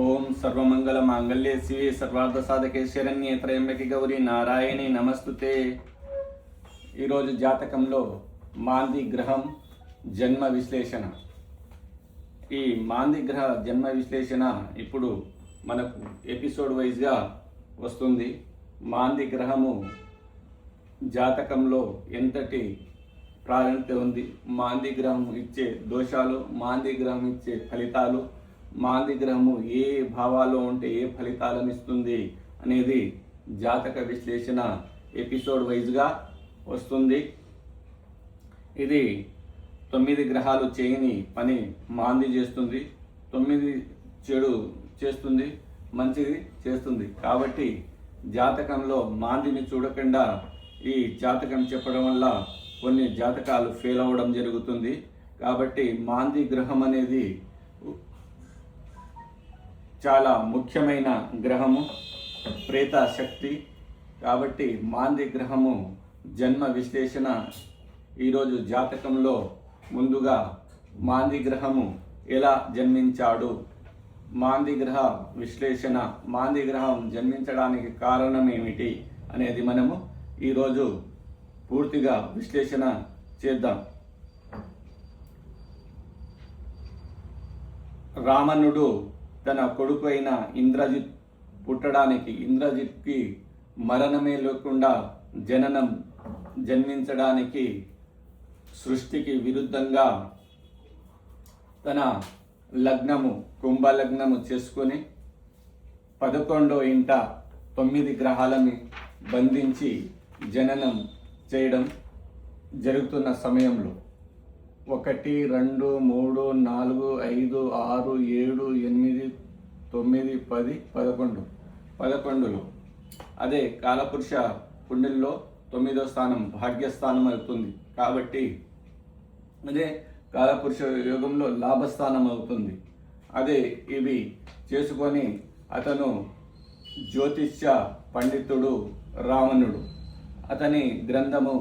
ఓం సర్వమంగళ మాంగళ్యే శివే సర్వార్థ సాధకే శరణ్యే త్రయంబకి గౌరీ నారాయణి నమస్తుతే. ఈరోజు జాతకంలో మాంది గ్రహం జన్మ విశ్లేషణ. ఈ మాంది గ్రహ జన్మ విశ్లేషణ ఇప్పుడు మనకు ఎపిసోడ్ వైజ్గా వస్తుంది. మాంది గ్రహము జాతకంలో ఎంతటి ప్రాధాన్యత ఉంది, మాంది గ్రహం ఇచ్చే దోషాలు, మాంది గ్రహం ఇచ్చే ఫలితాలు, మాంది గ్రహము ఏ భావాల్లో ఉంటే ఏ ఫలితాలను ఇస్తుంది అనేది జాతక విశ్లేషణ ఎపిసోడ్ వైజ్గా వస్తుంది. ఇది 9 గ్రహాలు చేయని పని మాంది చేస్తుంది, 9 చెడు చేస్తుంది, మంచిది చేస్తుంది. కాబట్టి జాతకంలో మాందిని చూడకుండా ఈ జాతకం చెప్పడం వల్ల కొన్ని జాతకాలు ఫెయిల్ అవ్వడం జరుగుతుంది. కాబట్టి మాంది గ్రహం అనేది చాలా ముఖ్యమైన గ్రహము, ప్రేత శక్తి. కాబట్టి మాంది గ్రహము జన్మ విశ్లేషణ ఈరోజు జాతకంలో ముందుగా మాంది గ్రహము ఎలా జన్మించాడు, మాంది గ్రహ విశ్లేషణ, మాంది గ్రహం జన్మించడానికి కారణం ఏమిటి అనేది మనము ఈరోజు పూర్తిగా విశ్లేషణ చేద్దాం. రావణుడు తన కొడుకు అయిన ఇంద్రజిత్ పుట్టడానికి, ఇంద్రజిత్కి మరణమే లేకుండా జన్మించడానికి సృష్టికి విరుద్ధంగా తన లగ్నము కుంభలగ్నము చేసుకొని 11వ ఇంట 9 గ్రహాలని బంధించి జననం చేయడం జరుగుతున్న సమయంలో 1, 2, 3, 4, 5, 6, 7, 8, 9, 10, 11లో అదే కాలపురుష కుండలిలో 9వ స్థానం భాగ్యస్థానం అవుతుంది. కాబట్టి అదే కాలపురుష యోగంలో లాభస్థానం అవుతుంది. అదే ఇవి చేసుకొని అతను జ్యోతిష్య పండితుడు రావణుడు. అతని గ్రంథము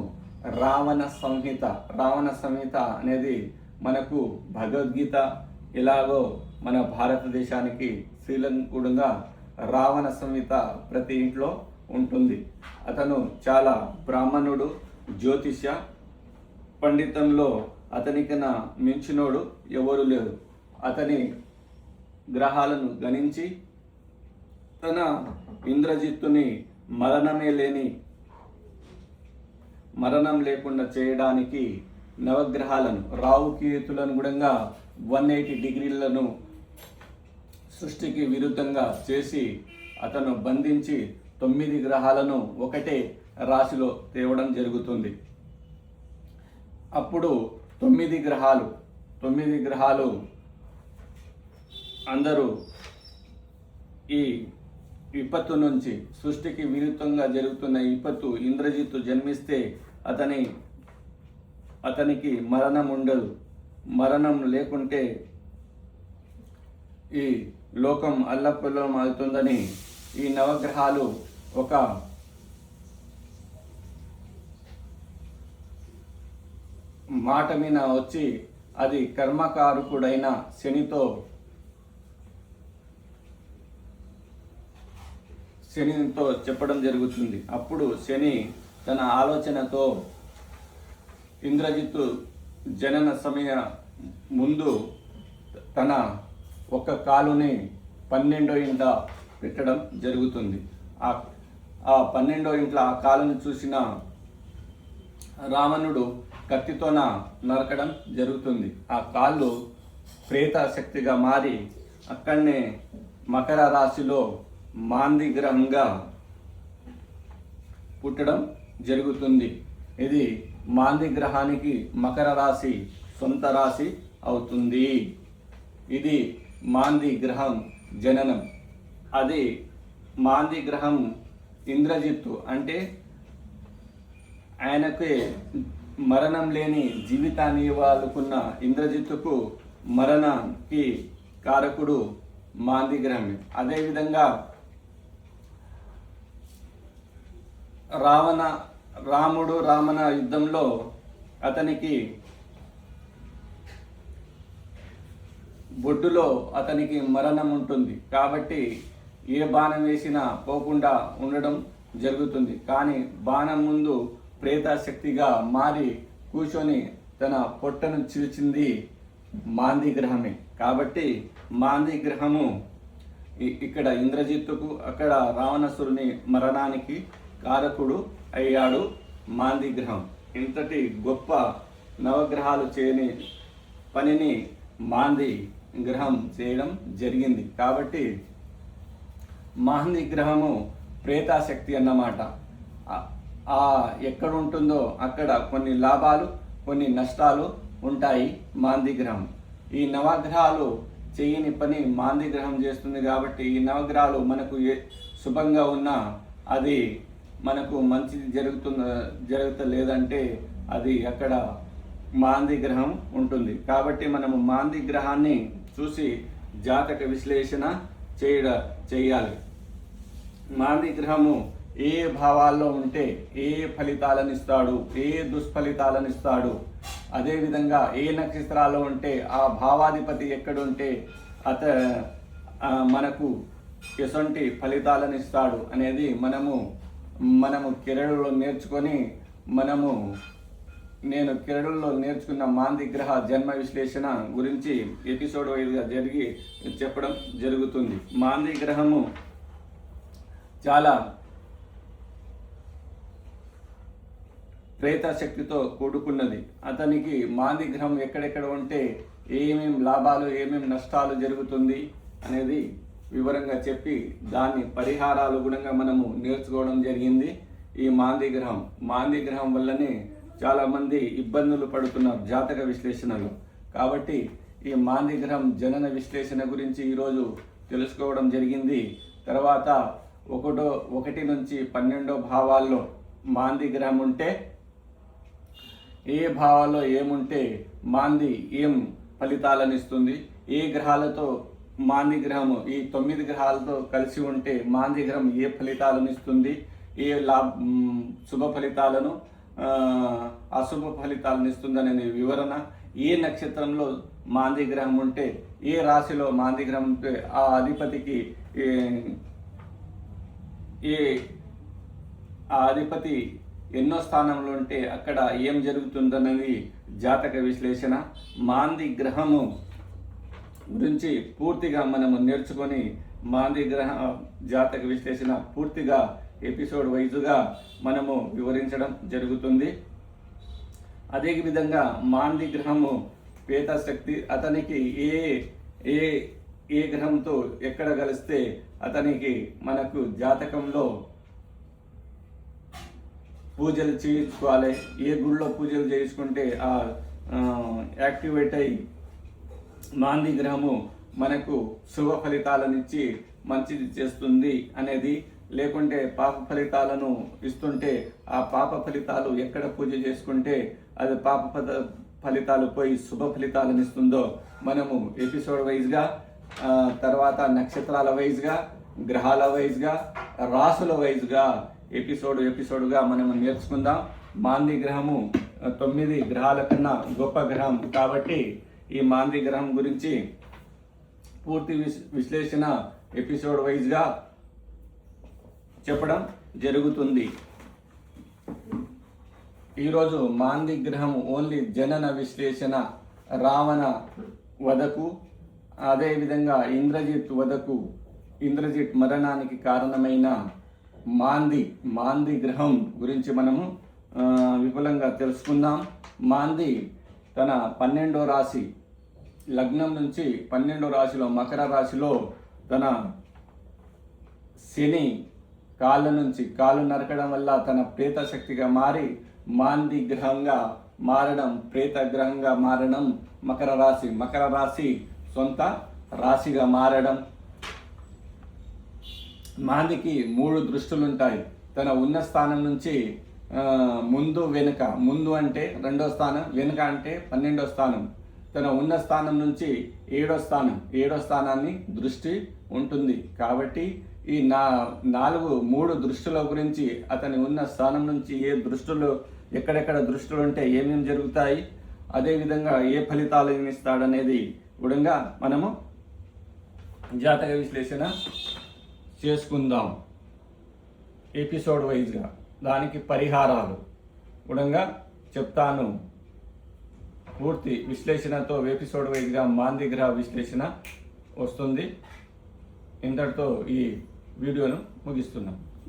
రావణ సంహిత. రావణ సంహిత అనేది మనకు భగవద్గీత ఎలాగో మన భారతదేశానికి శ్రీలంకుడుగా రావణ సంహిత ప్రతి ఇంట్లో ఉంటుంది. అతను చాలా బ్రాహ్మణుడు, జ్యోతిష్య పండితంలో అతనికన్నా మించినోడు ఎవరు లేరు. అతని గ్రహాలను గణించి తన ఇంద్రజిత్తుని మరణం లేకుండా చేయడానికి నవగ్రహాలను, రావుకేతులను కూడా 180 డిగ్రీలను సృష్టికి విరుద్ధంగా చేసి అతను బంధించి 9 గ్రహాలను ఒకటే రాశిలో తేవడం జరుగుతుంది. అప్పుడు 9 గ్రహాలు అందరూ ఈ విపత్తు నుంచి, సృష్టికి విరుద్ధంగా జరుగుతున్న విపత్తు, ఇంద్రజిత్తు జన్మిస్తే అతనికి మరణం ఉండదు. మరణం లేకుంటే ఈ లోకం అల్లకల్లోలం అవుతుందని ఈ నవగ్రహాలు ఒక మాట మీద వచ్చి అది కర్మకారకుడైన శనితో చెప్పడం జరుగుతుంది. అప్పుడు శని తన ఆలోచనతో ఇంద్రజిత్తు జనన సమయ ముందు తన ఒక కాలుని 12వ ఇంట పెట్టడం జరుగుతుంది. ఆ 12వ ఇంట్లో ఆ కాలుని చూసిన రావణుడు కత్తితోన నరకడం జరుగుతుంది. ఆ కాళ్ళు ప్రేత శక్తిగా మారి అక్కడనే మకర రాశిలో మాంది గ్రహంగా పుట్టడం జరుగుతుంది. ఇది మాంది గ్రహానికి మకర రాశి సొంత రాశి అవుతుంది. ఇది మాంది గ్రహం జననం. అది మాంది గ్రహం ఇంద్రజిత్తు అంటే ఆయనకి మరణం లేని జీవితాన్ని ఇవ్వాలనుకున్న ఇంద్రజిత్తుకు మరణానికి కారకుడు మాంది గ్రహమే. అదేవిధంగా రావణ యుద్ధంలో అతనికి బొడ్డులో అతనికి మరణం ఉంటుంది. కాబట్టి ఏ బాణం వేసినా పోకుండా ఉండడం జరుగుతుంది. కానీ బాణం ముందు ప్రేతాశక్తిగా మారి కూర్చొని తన పొట్టను చీల్చింది మాంది గ్రహమే. కాబట్టి మాంది గ్రహము ఇక్కడ ఇంద్రజిత్తుకు, అక్కడ రావణాసురుని మరణానికి కారకుడు అయ్యాడు మాంది గ్రహం. ఇంతటి గొప్ప నవగ్రహాలు చేయని పనిని మాంది గ్రహం చేయడం జరిగింది. కాబట్టి మాంది గ్రహము ప్రేతాశక్తి అన్నమాట. ఎక్కడ ఉంటుందో అక్కడ కొన్ని లాభాలు కొన్ని నష్టాలు ఉంటాయి మాంది గ్రహం. ఈ నవగ్రహాలు చేయని పని మాంది గ్రహం చేస్తుంది. కాబట్టి ఈ నవగ్రహాలు మనకు శుభంగా ఉన్నా అది మనకు మంచిది జరుగుతలేదంటే అది అక్కడ మాంది గ్రహం ఉంటుంది. కాబట్టి మనము మాంది గ్రహాన్ని చూసి జాతక విశ్లేషణ చేయాలి. మాంది గ్రహము ఏ భావాల్లో ఉంటే ఏ ఫలితాలను ఇస్తాడు, ఏ దుష్ఫలితాలను ఇస్తాడు, అదేవిధంగా ఏ నక్షత్రాల్లో ఉంటే ఆ భావాధిపతి ఎక్కడుంటే మనకు ఎటువంటి ఫలితాలను ఇస్తాడు అనేది మనము కిరణుల్లో నేర్చుకొని నేను కిరణుల్లో నేర్చుకున్న మాంది గ్రహ జన్మ విశ్లేషణ గురించి ఎపిసోడ్ వైజ్గా చెప్పడం జరుగుతుంది. మాంది గ్రహము చాలా ప్రేతశక్తితో కూడుకున్నది. అతనికి మాంది గ్రహం ఎక్కడెక్కడ ఉంటే ఏమేం లాభాలు ఏమేం నష్టాలు జరుగుతుంది అనేది వివరంగా చెప్పి దాని పరిహారాలు గుణంగా మనము నేర్చుకోవడం జరిగింది. ఈ మాంది గ్రహం వల్లనే చాలామంది ఇబ్బందులు పడుతున్నారు జాతక విశ్లేషణలో. కాబట్టి ఈ మాంది గ్రహం జనన విశ్లేషణ గురించి ఈరోజు తెలుసుకోవడం జరిగింది. తర్వాత 1 నుంచి 12 భావాల్లో మాంది గ్రహం ఉంటే ఏ భావాల్లో ఏముంటే మాంది ఏం ఫలితాలను ఇస్తుంది, ఏ గ్రహాలతో మాంది గ్రహము ఈ 9 గ్రహాలతో కలిసి ఉంటే మాంది గ్రహం ఏ ఫలితాలను ఇస్తుంది, ఏ శుభ ఫలితాలను అశుభ ఫలితాలను ఇస్తుంది అనే వివరణ, ఏ నక్షత్రంలో మాంది గ్రహం ఉంటే ఏ రాశిలో మాంది గ్రహం ఉంటే ఆ అధిపతికి ఆ అధిపతి ఎన్నో స్థానంలో ఉంటే అక్కడ ఏం జరుగుతుందనేది జాతక విశ్లేషణ. మాంది గ్రహము గురించి పూర్తిగా మనము నేర్చుకొని మాంది గ్రహ జాతక విశ్లేషణ పూర్తిగా ఎపిసోడ్ వైజుగా మనము వివరించడం జరుగుతుంది. అదేవిధంగా మాంది గ్రహము ప్రేతశక్తి అతనికి ఏ గ్రహంతో ఎక్కడ కలిస్తే అతనికి మనకు జాతకంలో పూజలు చేయించుకోవాలి, ఏ గుళ్ళో పూజలు చేయించుకుంటే యాక్టివేట్ అయ్యి మాంది గ్రహము మనకు శుభ ఫలితాలను ఇచ్చి మంచిది చేస్తుంది అనేది, లేకుంటే పాప ఫలితాలను ఇస్తుంటే ఆ పాప ఫలితాలు ఎక్కడ పూజ చేసుకుంటే అది పాప ఫలితాలు పోయి శుభ ఫలితాలను ఇస్తుందో మనము ఎపిసోడ్ వైజ్గా, తర్వాత నక్షత్రాల వైజ్గా, గ్రహాల వైజ్గా, రాసుల వైజ్గా ఎపిసోడ్గా మనము నేర్చుకుందాం. మాంది గ్రహము 9 గ్రహాల కన్నా గొప్ప గ్రహం. కాబట్టి ఈ మాంది గ్రహం గురించి పూర్తి విశ్లేషణ ఎపిసోడ్ వైజ్గా చెప్పడం జరుగుతుంది. ఈరోజు మాంది గ్రహం ఓన్లీ జనన విశ్లేషణ, రావణ వధకు, అదేవిధంగా ఇంద్రజిత్ మరణానికి కారణమైన మాంది గ్రహం గురించి మనము విపులంగా తెలుసుకుందాం. మాంది తన 12వ రాశి లగ్నం నుంచి 12వ రాశిలో మకర రాశిలో తన శని కాళ్ళు నరకడం వల్ల తన ప్రేత శక్తిగా మారి మాంది గ్రహంగా మారడం, ప్రేత గ్రహంగా మారడం మకర రాశి సొంత రాశిగా మారడం. మాందికి 3 దృష్టులుంటాయి. తన ఉన్న స్థానం నుంచి ముందు అంటే 2వ స్థానం, వెనుక అంటే 12వ స్థానం, తన ఉన్న స్థానం నుంచి 7వ స్థానాన్ని దృష్టి ఉంటుంది. కాబట్టి ఈ 3 దృష్టుల గురించి, అతని ఉన్న స్థానం నుంచి ఏ దృష్టులు ఎక్కడెక్కడ దృష్టులు ఉంటే ఏమేమి జరుగుతాయి, అదేవిధంగా ఏ ఫలితాలు ఇస్తాడనేది గుడంగా మనము జాతక విశ్లేషణ చేసుకుందాం ఎపిసోడ్ వైజ్గా. దానికి పరిహారాలు గుడంగా చెప్తాను. పూర్తి విశ్లేషణతో ఎపిసోడ్ వైజ్గా మాంది గ్రహ విశ్లేషణ వస్తుంది. ఇంతటితో ఈ వీడియోను ముగిస్తున్నాం.